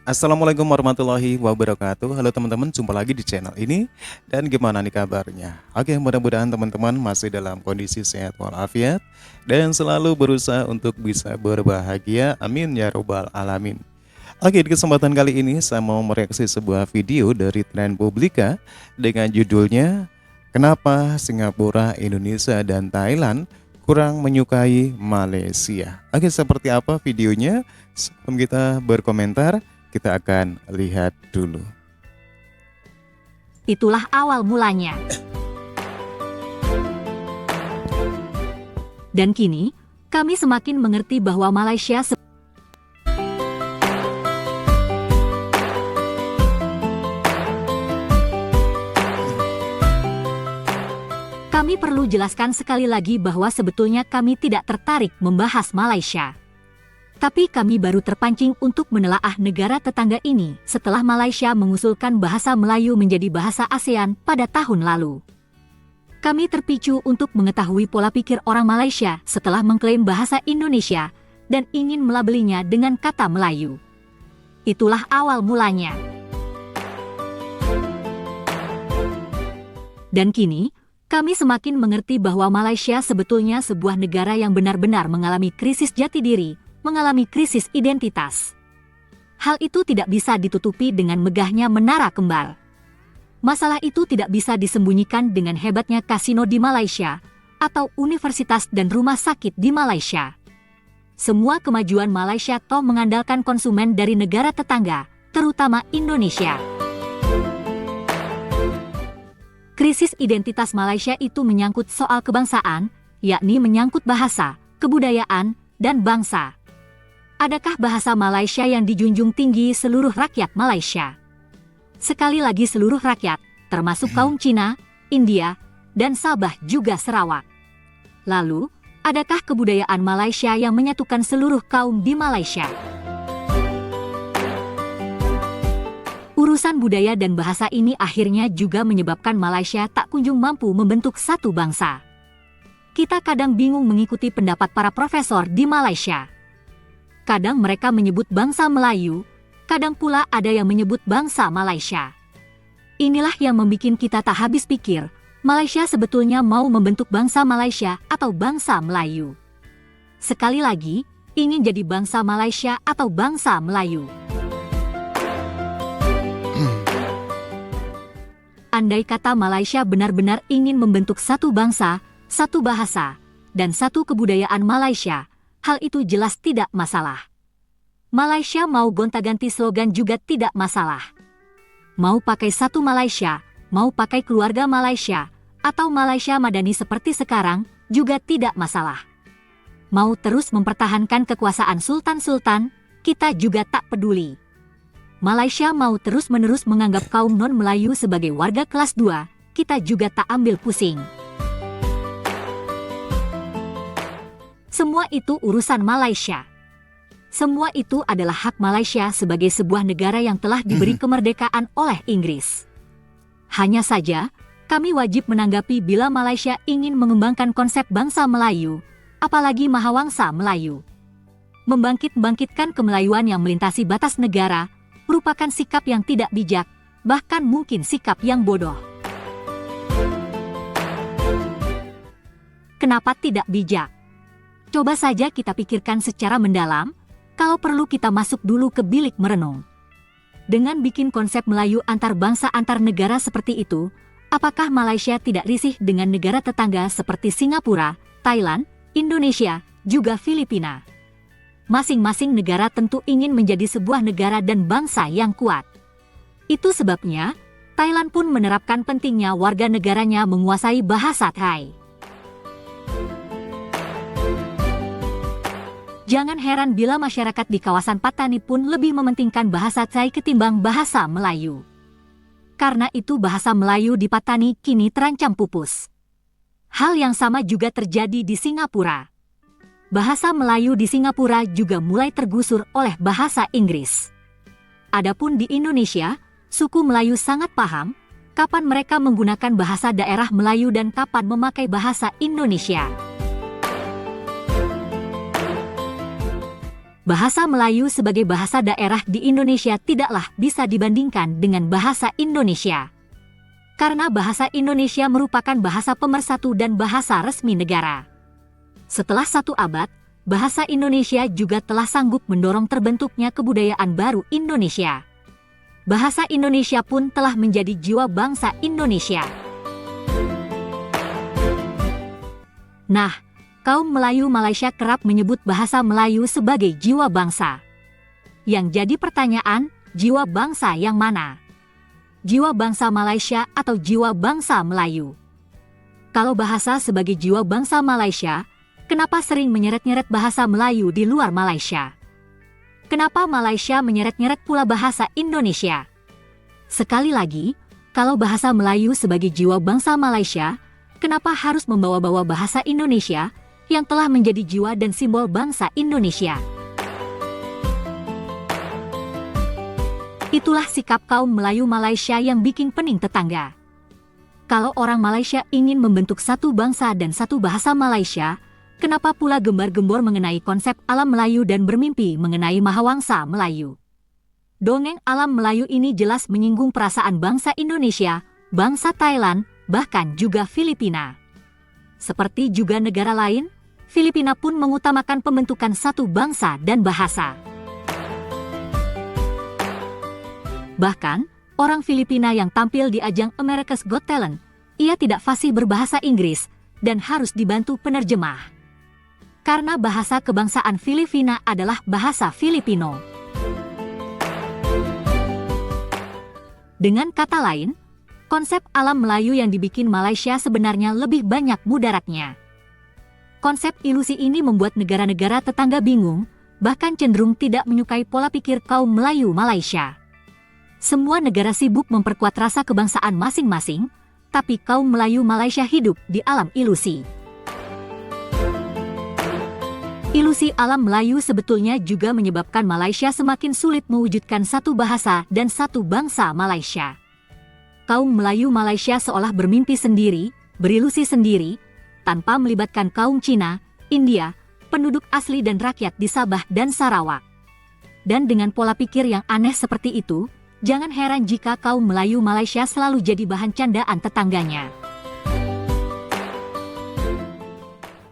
Assalamualaikum warahmatullahi wabarakatuh. Halo teman-teman, jumpa lagi di channel ini. Dan gimana nih kabarnya? Oke, mudah-mudahan teman-teman masih dalam kondisi sehat walafiat dan selalu berusaha untuk bisa berbahagia. Amin ya robbal alamin. Oke, di kesempatan kali ini saya mau mereaksi sebuah video dari Trendpublica dengan judulnya Kenapa Singapura, Indonesia, dan Thailand kurang menyukai Malaysia. Oke, seperti apa videonya? Sebelum kita berkomentar, kita akan lihat dulu. Itulah awal mulanya. Dan kini, kami semakin mengerti bahwa Malaysia Kami perlu jelaskan sekali lagi bahwa sebetulnya kami tidak tertarik membahas Malaysia. Tapi kami baru terpancing untuk menelaah negara tetangga ini setelah Malaysia mengusulkan bahasa Melayu menjadi bahasa ASEAN pada tahun lalu. Kami terpicu untuk mengetahui pola pikir orang Malaysia setelah mengklaim bahasa Indonesia dan ingin melabelinya dengan kata Melayu. Itulah awal mulanya. Dan kini, kami semakin mengerti bahwa Malaysia sebetulnya sebuah negara yang benar-benar mengalami krisis jati diri, mengalami krisis identitas. Hal itu tidak bisa ditutupi dengan megahnya menara kembar. Masalah itu tidak bisa disembunyikan dengan hebatnya kasino di Malaysia atau universitas dan rumah sakit di Malaysia. Semua kemajuan Malaysia toh mengandalkan konsumen dari negara tetangga, terutama Indonesia. Krisis identitas Malaysia itu menyangkut soal kebangsaan, yakni menyangkut bahasa, kebudayaan, dan bangsa. Adakah bahasa Malaysia yang dijunjung tinggi seluruh rakyat Malaysia? Sekali lagi seluruh rakyat, termasuk kaum Cina, India, dan Sabah juga Sarawak. Lalu, adakah kebudayaan Malaysia yang menyatukan seluruh kaum di Malaysia? Urusan budaya dan bahasa ini akhirnya juga menyebabkan Malaysia tak kunjung mampu membentuk satu bangsa. Kita kadang bingung mengikuti pendapat para profesor di Malaysia. Kadang mereka menyebut bangsa Melayu, kadang pula ada yang menyebut bangsa Malaysia. Inilah yang membuat kita tak habis pikir, Malaysia sebetulnya mau membentuk bangsa Malaysia atau bangsa Melayu. Sekali lagi, ingin jadi bangsa Malaysia atau bangsa Melayu. Andai kata Malaysia benar-benar ingin membentuk satu bangsa, satu bahasa, dan satu kebudayaan Malaysia, hal itu jelas tidak masalah. Malaysia mau gonta-ganti slogan juga tidak masalah. Mau pakai satu Malaysia, mau pakai keluarga Malaysia, atau Malaysia Madani seperti sekarang, juga tidak masalah. Mau terus mempertahankan kekuasaan sultan-sultan, kita juga tak peduli. Malaysia mau terus-menerus menganggap kaum non-Melayu sebagai warga kelas 2, kita juga tak ambil pusing. Semua itu urusan Malaysia. Semua itu adalah hak Malaysia sebagai sebuah negara yang telah diberi kemerdekaan oleh Inggris. Hanya saja, kami wajib menanggapi bila Malaysia ingin mengembangkan konsep bangsa Melayu, apalagi Mahawangsa Melayu. Membangkit-bangkitkan kemelayuan yang melintasi batas negara, merupakan sikap yang tidak bijak, bahkan mungkin sikap yang bodoh. Kenapa tidak bijak? Coba saja kita pikirkan secara mendalam, kalau perlu kita masuk dulu ke bilik merenung. Dengan bikin konsep Melayu antar bangsa antar negara seperti itu, apakah Malaysia tidak risih dengan negara tetangga seperti Singapura, Thailand, Indonesia, juga Filipina? Masing-masing negara tentu ingin menjadi sebuah negara dan bangsa yang kuat. Itu sebabnya, Thailand pun menerapkan pentingnya warga negaranya menguasai bahasa Thai. Jangan heran bila masyarakat di kawasan Patani pun lebih mementingkan bahasa Thai ketimbang bahasa Melayu. Karena itu bahasa Melayu di Patani kini terancam pupus. Hal yang sama juga terjadi di Singapura. Bahasa Melayu di Singapura juga mulai tergusur oleh bahasa Inggris. Adapun di Indonesia, suku Melayu sangat paham kapan mereka menggunakan bahasa daerah Melayu dan kapan memakai bahasa Indonesia. Bahasa Melayu sebagai bahasa daerah di Indonesia tidaklah bisa dibandingkan dengan bahasa Indonesia. Karena bahasa Indonesia merupakan bahasa pemersatu dan bahasa resmi negara. Setelah 1 abad, bahasa Indonesia juga telah sanggup mendorong terbentuknya kebudayaan baru Indonesia. Bahasa Indonesia pun telah menjadi jiwa bangsa Indonesia. Nah, kaum Melayu Malaysia kerap menyebut bahasa Melayu sebagai jiwa bangsa. Yang jadi pertanyaan, jiwa bangsa yang mana? Jiwa bangsa Malaysia atau jiwa bangsa Melayu? Kalau bahasa sebagai jiwa bangsa Malaysia, kenapa sering menyeret-nyeret bahasa Melayu di luar Malaysia? Kenapa Malaysia menyeret-nyeret pula bahasa Indonesia? Sekali lagi, kalau bahasa Melayu sebagai jiwa bangsa Malaysia, kenapa harus membawa-bawa bahasa Indonesia yang telah menjadi jiwa dan simbol bangsa Indonesia? Itulah sikap kaum Melayu Malaysia yang bikin pening tetangga. Kalau orang Malaysia ingin membentuk satu bangsa dan satu bahasa Malaysia, kenapa pula gembar-gembor mengenai konsep alam Melayu dan bermimpi mengenai Mahawangsa Melayu? Dongeng alam Melayu ini jelas menyinggung perasaan bangsa Indonesia, bangsa Thailand, bahkan juga Filipina. Seperti juga negara lain, Filipina pun mengutamakan pembentukan satu bangsa dan bahasa. Bahkan, orang Filipina yang tampil di ajang America's Got Talent, ia tidak fasih berbahasa Inggris dan harus dibantu penerjemah. Karena bahasa kebangsaan Filipina adalah bahasa Filipino. Dengan kata lain, konsep alam Melayu yang dibikin Malaysia sebenarnya lebih banyak mudaratnya. Konsep ilusi ini membuat negara-negara tetangga bingung, bahkan cenderung tidak menyukai pola pikir kaum Melayu Malaysia. Semua negara sibuk memperkuat rasa kebangsaan masing-masing, tapi kaum Melayu Malaysia hidup di alam ilusi. Ilusi alam Melayu sebetulnya juga menyebabkan Malaysia semakin sulit mewujudkan satu bahasa dan satu bangsa Malaysia. Kaum Melayu Malaysia seolah bermimpi sendiri, berilusi sendiri, tanpa melibatkan kaum Cina, India, penduduk asli dan rakyat di Sabah dan Sarawak. Dan dengan pola pikir yang aneh seperti itu, jangan heran jika kaum Melayu Malaysia selalu jadi bahan candaan tetangganya.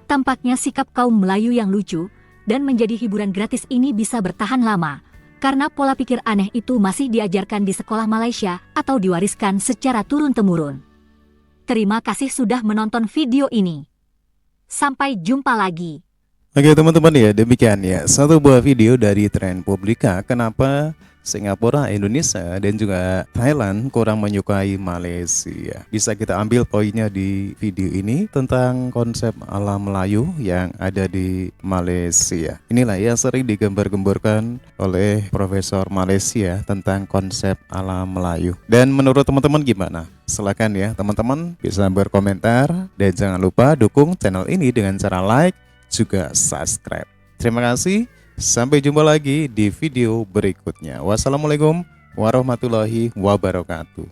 Tampaknya sikap kaum Melayu yang lucu dan menjadi hiburan gratis ini bisa bertahan lama, karena pola pikir aneh itu masih diajarkan di sekolah Malaysia atau diwariskan secara turun-temurun. Terima kasih sudah menonton video ini. Sampai jumpa lagi. Oke teman-teman ya, demikian ya satu buah video dari Trend Publika kenapa Singapura, Indonesia, dan juga Thailand kurang menyukai Malaysia. Bisa kita ambil poinnya di video ini tentang konsep alam Melayu yang ada di Malaysia. Inilah yang sering digembar-gemborkan oleh Profesor Malaysia tentang konsep alam Melayu. Dan menurut teman-teman gimana? Silakan ya teman-teman bisa berkomentar dan jangan lupa dukung channel ini dengan cara like juga subscribe. Terima kasih. Sampai jumpa lagi di video berikutnya. Wassalamualaikum warahmatullahi wabarakatuh.